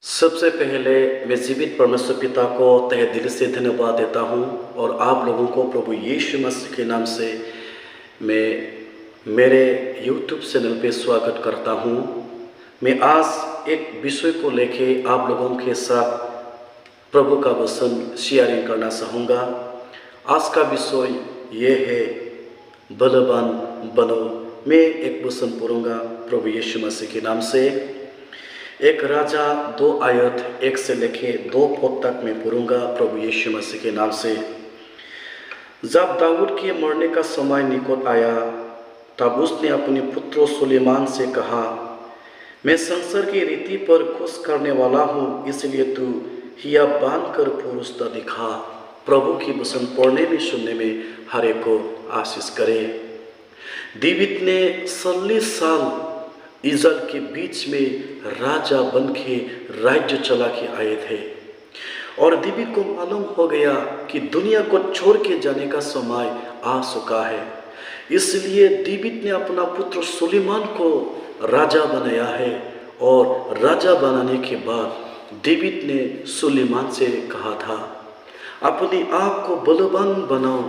सबसे पहले मैं जीवित परमेश्वर पिता को तहे दिल से धन्यवाद देता हूँ और आप लोगों को प्रभु यीशु मसीह के नाम से मैं मेरे YouTube चैनल पे स्वागत करता हूँ। मैं आज एक विषय को लेके आप लोगों के साथ प्रभु का वचन शेयरिंग करना चाहूँगा। आज का विषय ये है बलवान बनो। मैं एक वचन पढ़ूँगा प्रभु यीशु मसीह के नाम से। एक राजा 2 आयत 1 से लेके 2 पद तक मैं पढ़ूंगा प्रभु यीशु मसीह के नाम से। जब दाऊद के मरने का समय निकट आया तब उसने अपने पुत्र सुलेमान से कहा, मैं संसार की रीति पर खुश करने वाला हूँ, इसलिए तू हिया बांध कर पुरुषता दिखा। प्रभु की वचन पढ़ने में सुनने में हर एक को आशीष करे। दाऊद ने 40 साल इज़राइल के बीच में राजा बन के राज्य चला के आए थे और दाऊद को मालूम हो गया कि दुनिया को छोड़ के जाने का समय आ चुका है। इसलिए दाऊद ने अपना पुत्र सुलेमान को राजा बनाया है और राजा बनाने के बाद दाऊद ने सुलेमान से कहा था, अपने आप को बलवान बनाओ,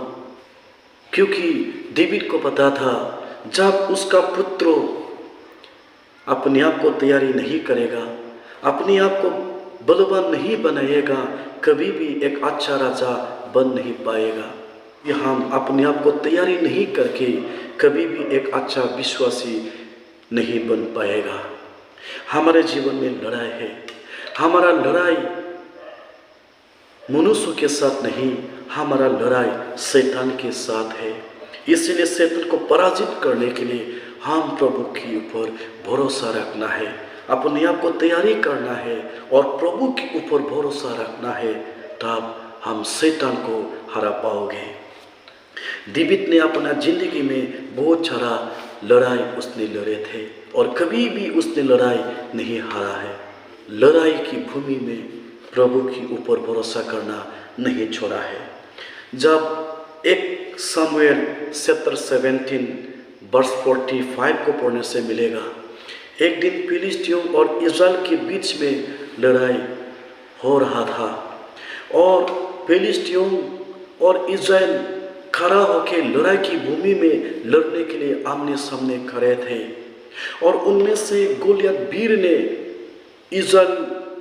क्योंकि दाऊद को पता था जब उसका पुत्र अपने आप को तैयारी नहीं करेगा, अपने आप को बलवान नहीं बनाएगा, कभी भी एक अच्छा राजा बन नहीं पाएगा। ये हम अपने आप को तैयारी नहीं करके कभी भी एक अच्छा विश्वासी नहीं बन पाएगा। हमारे जीवन में लड़ाई है। हमारा लड़ाई मनुष्य के साथ नहीं, हमारा लड़ाई शैतान के साथ है। इसलिए शैतान को पराजित करने के लिए हम प्रभु के ऊपर भरोसा रखना है, अपने आप को तैयारी करना है और प्रभु के ऊपर भरोसा रखना है, तब हम शैतान को हरा पाओगे। दाऊद ने अपना जिंदगी में बहुत सारा लड़ाई उसने लड़े थे और कभी भी उसने लड़ाई नहीं हारा है। लड़ाई की भूमि में प्रभु के ऊपर भरोसा करना नहीं छोड़ा है। जब एक सामुएल चैप्टर 17 वर्ष 45 को पढ़ने से मिलेगा, एक दिन फिलिस्तियों और इज़राइल के बीच में लड़ाई हो रहा था और फिलिस्तियों और इज़राइल खड़ा होकर लड़ाई की भूमि में लड़ने के लिए आमने सामने खड़े थे और उनमें से गोलियत वीर ने इज़राइल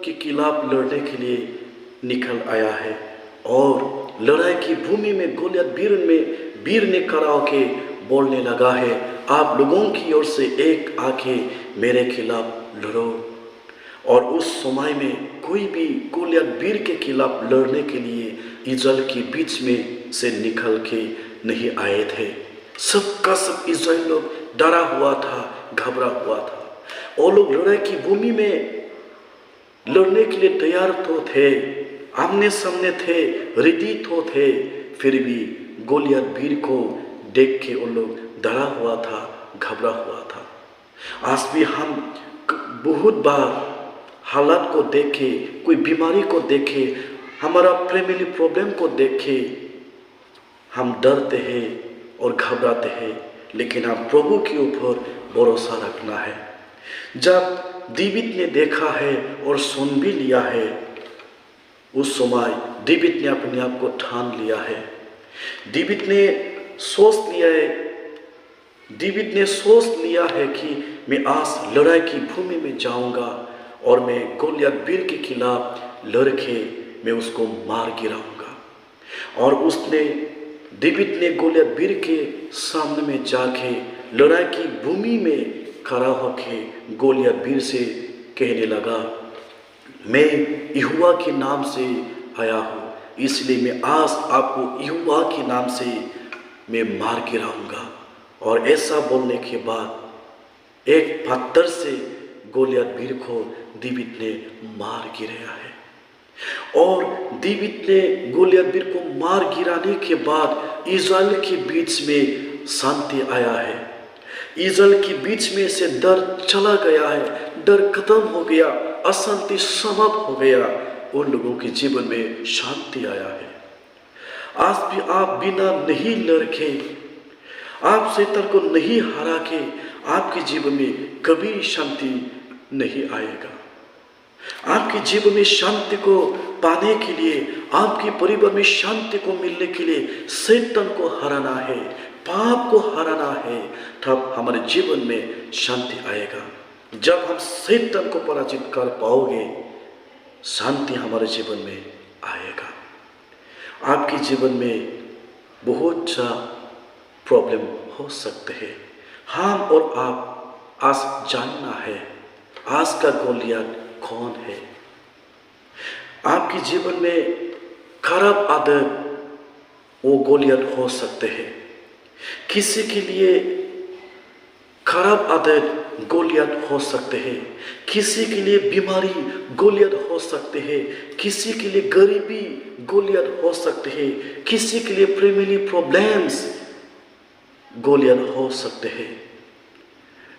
के खिलाफ लड़ने के लिए निकल आया है और लड़ाई की भूमि में गोलियत वीर ने खड़ा होकर बोलने लगा है, आप लोगों की ओर से एक आके मेरे खिलाफ लड़ो। और उस समय में कोई भी गोलियत वीर के खिलाफ लड़ने के लिए इज़राइल के बीच में से निकल के नहीं आए थे। सबका सब इज़राइल लोग डरा हुआ था, घबरा हुआ था। और लोग लड़ाई की भूमि में लड़ने के लिए तैयार तो थे, आमने सामने थे, रेडी तो थे, फिर भी गोलियत वीर को देख के उन लोग डरा हुआ था, घबरा हुआ था। आज भी हम बहुत बार हालात को देखे, कोई बीमारी को देखे, हमारा फैमिली प्रॉब्लम को देखे हम डरते हैं और घबराते हैं, लेकिन हम प्रभु के ऊपर भरोसा रखना है। जब दाऊद ने देखा है और सुन भी लिया है, उस समय दाऊद ने अपने आप को ठान लिया है। दाऊद ने सोच लिया है कि मैं आज लड़ाई की भूमि में जाऊंगा और मैं गोलियत वीर के खिलाफ लड़के मैं उसको मार गिराऊंगा। और दाऊद ने गोलियत वीर के सामने में जाके लड़ाई की भूमि में खड़ा होके गोलियत वीर से कहने लगा, मैं यहोवा के नाम से आया हूँ, इसलिए मैं आज आपको यहोवा के नाम से मैं मार गिराऊंगा। और ऐसा बोलने के बाद एक पत्थर से गोलियत वीर को दाऊद ने मार गिराया है। और दाऊद ने गोलियत वीर को मार गिराने के बाद इज़राइल के बीच में शांति आया है। इज़राइल के बीच में से डर चला गया है, डर खत्म हो गया, अशांति समाप्त हो गया, उन लोगों के जीवन में शांति आया है। आज भी आप बिना नहीं लड़के, आप शैतान को नहीं हरा के आपके जीवन में कभी शांति नहीं आएगा। आपके जीवन में शांति को पाने के लिए, आपके परिवार में शांति को मिलने के लिए शैतान को हराना है, पाप को हराना है, तब हमारे जीवन में शांति आएगा। जब हम शैतान को पराजित कर पाओगे, शांति हमारे जीवन में आएगा। आपके जीवन में बहुत सा प्रॉब्लम हो सकते हैं। हम और आप आज जानना है आज का गोलियत कौन है। आपके जीवन में खराब आदत वो गोलियत हो सकते हैं। किसी के लिए खराब आदत गोलियत हो सकते हैं, किसी के लिए बीमारी गोलियत हो सकते हैं, किसी के लिए गरीबी गोलियत हो सकते हैं, किसी के लिए फैमिली प्रॉब्लम्स गोलियत हो सकते हैं।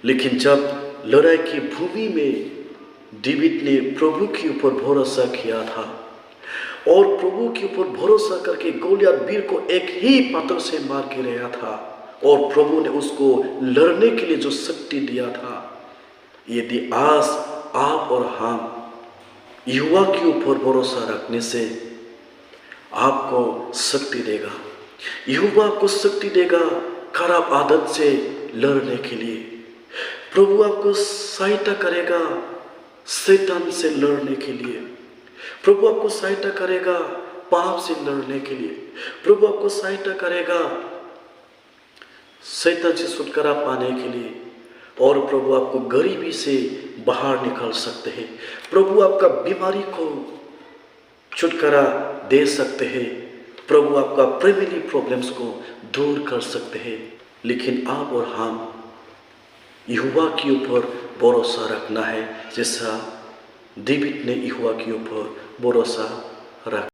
लेकिन जब लड़ाई की भूमि में डेविड ने प्रभु के ऊपर भरोसा किया था और प्रभु के ऊपर भरोसा करके गोलियत वीर को एक ही पत्थर से मार के गिराया था और प्रभु ने उसको लड़ने के लिए जो शक्ति दिया था, यदि आज आप और हम युवा के ऊपर भरोसा रखने से आपको शक्ति देगा, युवा को शक्ति देगा खराब आदत से लड़ने के लिए। प्रभु आपको सहायता करेगा शैतान से लड़ने के लिए। प्रभु आपको सहायता करेगा पाप से लड़ने के लिए। प्रभु आपको सहायता करेगा शैतान से छुटकारा पाने के लिए। और प्रभु आपको गरीबी से बाहर निकाल सकते हैं। प्रभु आपका बीमारी को छुटकारा दे सकते हैं। प्रभु आपका फैमिली प्रॉब्लम्स को दूर कर सकते हैं। लेकिन आप और हम यहोवा के ऊपर भरोसा रखना है, जैसा डेविड ने यहोवा के ऊपर भरोसा रखा।